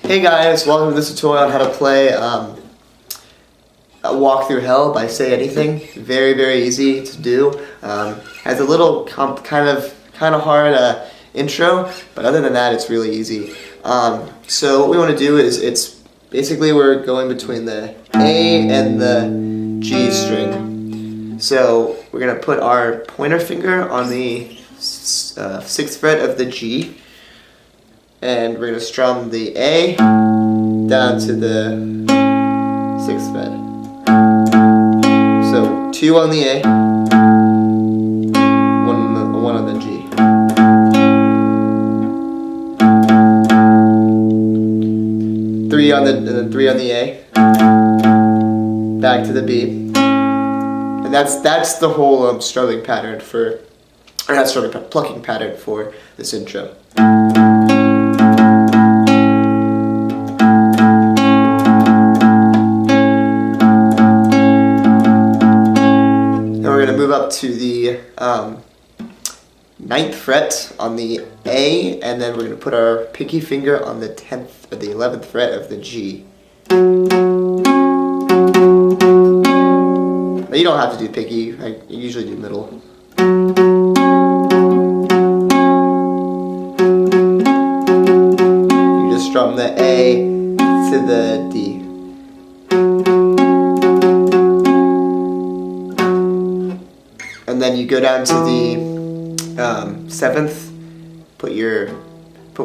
Hey guys, welcome to this tutorial on how to play Walk Through Hell by Say Anything. Very, very easy to do. Has a little kind of hard intro, but other than that, it's really easy. So what we want to do is it's basically we're going between the A and the G string. So we're gonna put our pointer finger on the 6th fret of the G. And we're going to strum the A down to the 6th fret. So 2 on the A, 1 on the G. Three on the A, back to the B. And that's the whole strumming pattern for, or not strumming, plucking pattern for this intro. We're going to move up to the 9th fret on the A, and then we're going to put our pinky finger on the 10th or the 11th fret of the G. Now you don't have to do pinky, I usually do middle. You just strum the A to the D. And then you go down to the 7th, put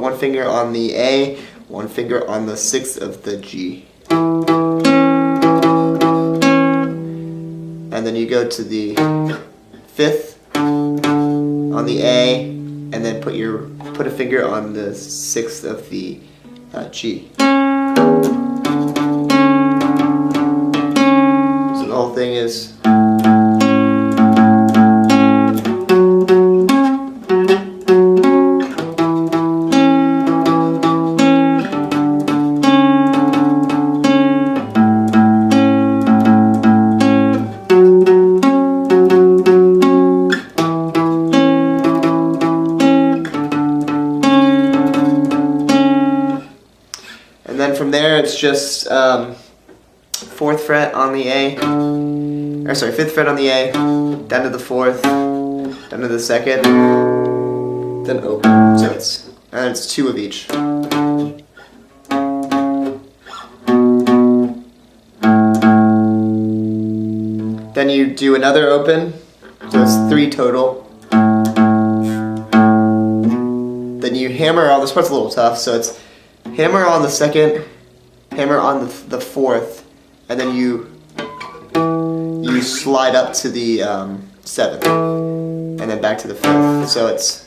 one finger on the A, one finger on the 6th of the G. And then you go to the 5th on the A, and then put a finger on the 6th of the G. So the whole thing is and then from there it's just 4th fret on the A, or sorry, 5th fret on the A, down to the 4th, down to the 2nd, then open. So it's 2 of each. Then you do another open, so it's 3 total. Then you hammer on, this part's a little tough, so it's hammer on the 2nd, hammer on the 4th, and then you slide up to the 7th, and then back to the 5th. So it's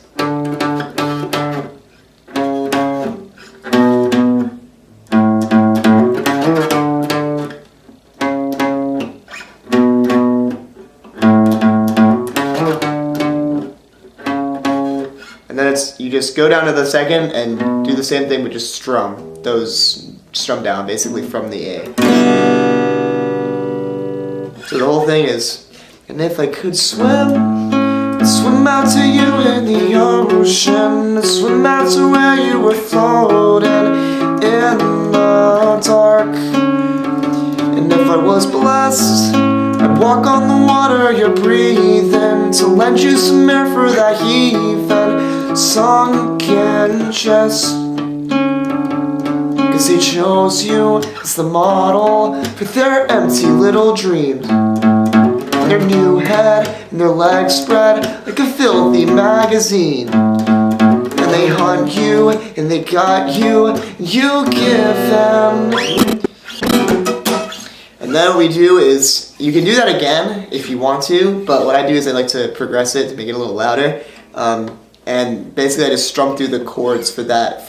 and then you just go down to the 2nd and do the same thing, but just strum down basically from the A. So the whole thing is, and if I could swim, I'd swim out to you in the ocean, I'd swim out to where you were floating in the dark. And if I was blessed, I'd walk on the water you're breathing, to lend you some air for that heaving sunken chest. Cause he chose you as the model for their empty little dreams. Their new head and their legs spread like a filthy magazine. And they hunt you and they got you, and you give them. And then what we do is, you can do that again if you want to, but what I do is I like to progress it to make it a little louder. And basically I just strum through the chords for that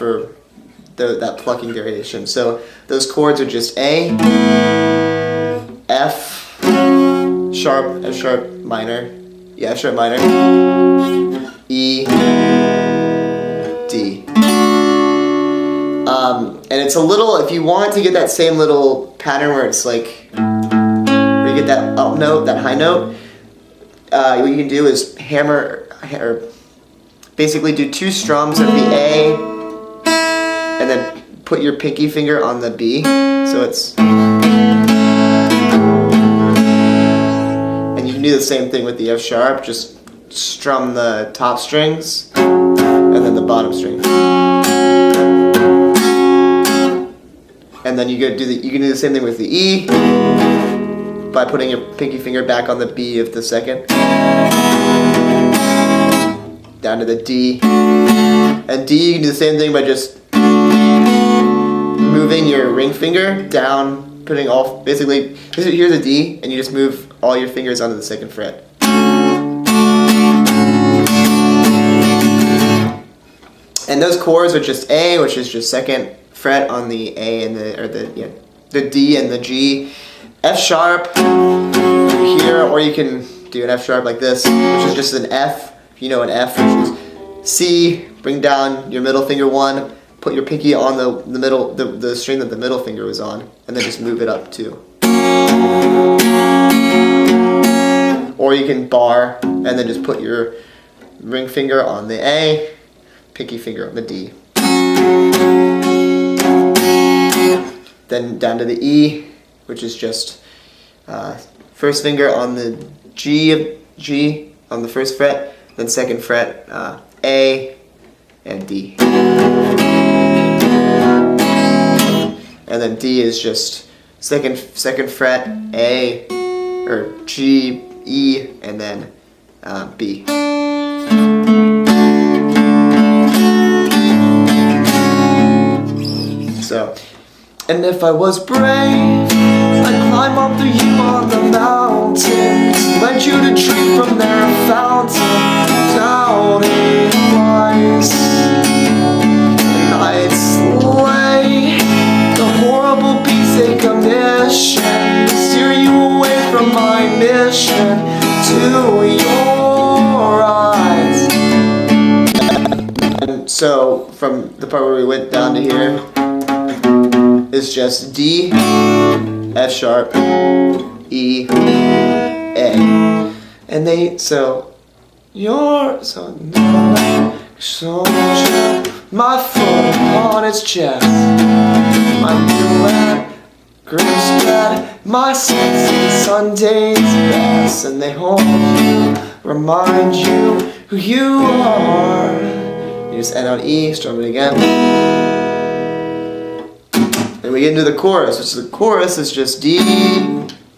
plucking variation. So those chords are just A, F, sharp, F sharp minor, yeah, F sharp minor, E, D. And it's a little, if you want to get that same little pattern where it's like, where you get that up note, that high note, what you can do is hammer, or basically do 2 strums of the A, and then put your pinky finger on the B, so it's, and you can do the same thing with the F sharp, just strum the top strings and then the bottom string. And then you can do the same thing with the E by putting your pinky finger back on the B of the second, down to the D. And D, you can do the same thing by just moving your ring finger down, putting all, basically, here's a D, and you just move all your fingers onto the second fret. And those chords are just A, which is just second fret on the A and the D and the G, F sharp here, or you can do an F sharp like this, which is just an F, if you know an F, which is C, bring down your middle finger 1, put your pinky on the middle, the string that the middle finger was on, and then just move it up 2. Or you can bar, and then just put your ring finger on the A, pinky finger on the D. Then down to the E, which is just first finger on the G on the first fret, then second fret A and D. And then D is just second fret A or G, E, and then B. So, and if I was brave, I'd climb up to you on the mountain, let you to drink from their fountain, down in ice. And I'd slay the horrible beast they commission, steer you away from my mission to your eyes. And so, from the part where we went down to here, is just D, F sharp, E, A. And soldier, my foot on its chest, my duet, green spread, my Sunday's best, and they hold you, remind you who you are. You just end on E, strum it again. Then we get into the chorus, which the chorus is just D,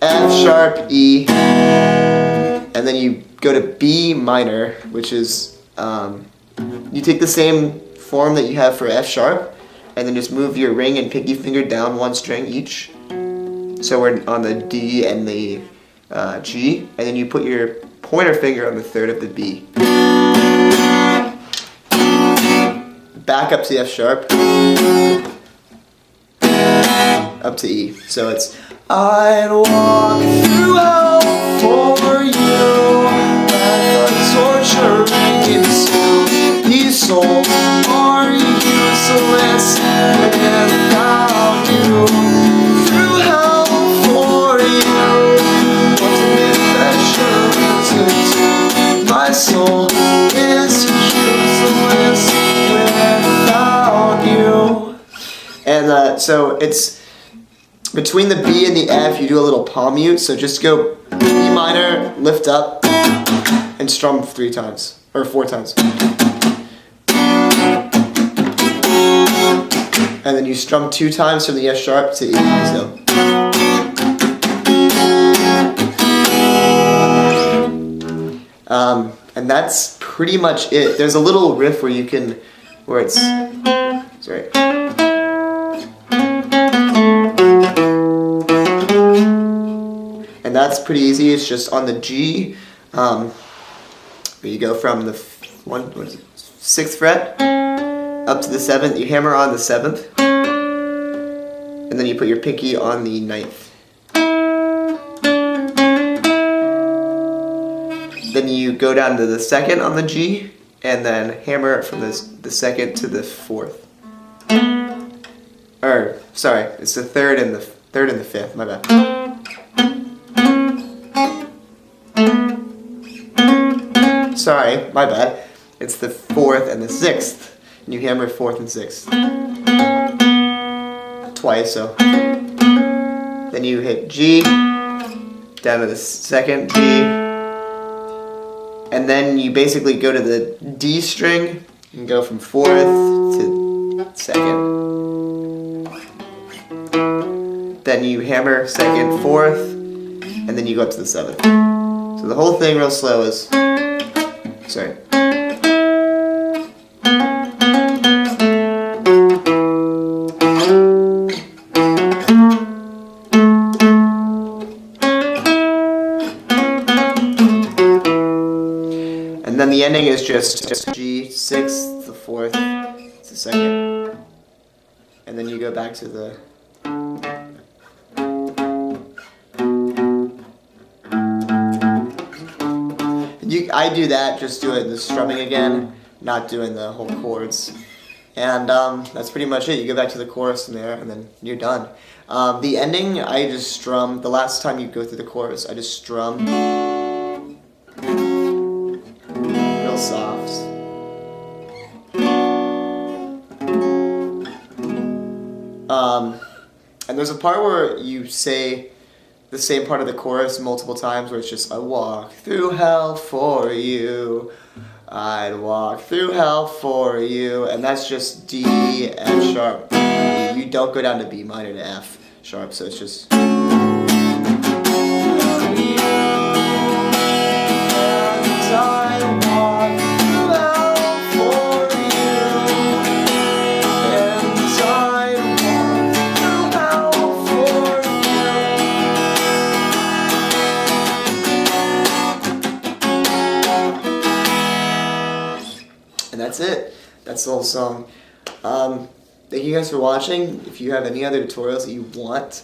F sharp, E, and then you go to B minor, which is, you take the same form that you have for F sharp, and then just move your ring and pinky finger down 1 string each. So we're on the D and the G, and then you put your pointer finger on the 3rd of the B. Back up to the F sharp, up to E. So it's, I'd walk through hell for you, and the torturing ensue. These souls are useless without you. Through hell for you, what confession to do. My soul is useless without you. And so it's between the B and the F, you do a little palm mute, so just go B minor, lift up, and strum 3 times, or 4 times. And then you strum 2 times from the F sharp to E, so. And that's pretty much it. There's a little riff where you can, where it's, sorry. And that's pretty easy. It's just on the G, where you go from the 6th fret up to the 7th. You hammer on the 7th, and then you put your pinky on the 9th. Then you go down to the 2nd on the G, and then hammer from the 2nd to the 4th. Or sorry, it's the 3rd and the 5th. My bad. Sorry, my bad. It's the 4th and the 6th. And you hammer 4th and 6th. twice, so. Then you hit G, down to the second G, and then you basically go to the D string and go from 4th to 2nd. Then you hammer 2nd, 4th, and then you go up to the 7th. So the whole thing real slow is, sorry. And then the ending is just G, 6th, the 4th, to 2nd. And then you go back to the... I do that, just doing the strumming again, not doing the whole chords. And that's pretty much it. You go back to the chorus in there, and then you're done. The ending, I just strum. The last time you go through the chorus, I just strum. Real soft. And there's a part where you say the same part of the chorus multiple times, where it's just, I walk through hell for you, I'd walk through hell for you, and that's just D, F sharp. You don't go down to B minor to F sharp, so it's just... And that's it. That's the whole song. Thank you guys for watching. If you have any other tutorials that you want,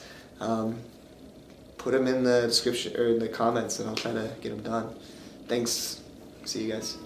put them in the description or in the comments, and I'll try to get them done. Thanks. See you guys.